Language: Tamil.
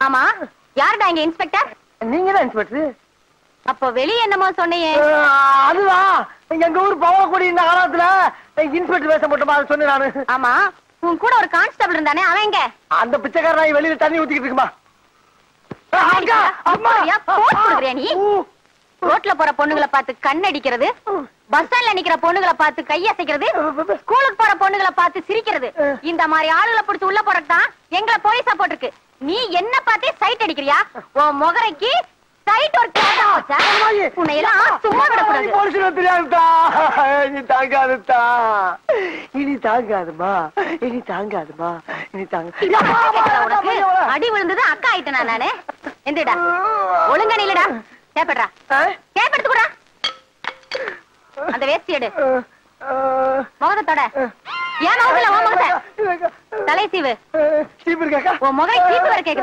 ஆமா, யாருடா இங்க இன்ஸ்பெக்டர்? நீங்க தான் இன்ஸ்பெக்டர். அப்போ வெளியே என்னமோ சொன்னியே? அதுதான் எங்க ஊர் பவளக்குடி இந்த காலத்துல இன்ஸ்பெக்டர் வேஷம் போட்டுமா சொன்னேன் நானு. ஆமா, உன் கூட ஒரு கான்ஸ்டபிள் இருந்தானே, அவன் எங்க? அந்த பிச்சைக்காரன் வெளியில தண்ணி ஊத்திக்கிட்டு இருக்குமா. நீ ரோட்ல போற பொண்ணுங்களை பார்த்து கண் அடிக்கிறது, பஸ் ஸ்டாண்ட்ல நிக்கிற பொண்ணுங்களை பார்த்து கையசைக்கிறது, ஸ்கூலுக்கு போற பொண்ணுங்களை பார்த்து சிரிக்கிறது, இந்த மாதிரி ஆளுகளை பிடிச்சு உள்ள போறதுதான் எங்களை போலீஸா போட்டிருக்கு. நீ என்ன பார்த்தே சைட் அடிக்கிறியா? உன் முகரைக்கு சைட் ஒரு உன்னை எல்லாம் சும்மா விடக்கூடாது. இனி தாங்காதுதா, இனி தாங்காதுமா, இனி தாங்காதுமா, இனி தாங்க. அடி விழுந்தது அக்கா ஆயிட்டேனா நானு? எந்திடா, ஒழுங்கா நில்லுடா. கேப்படுறா, கேப்படுத்துக்குடா. அந்த வேஸ்டி எடு, முகத்தோட. ஏன் முகத்துல உன் முகத்தை தலை சீவு. சீப்பு இருக்கா? உன் முகை சீப்பு வர கேக்குது.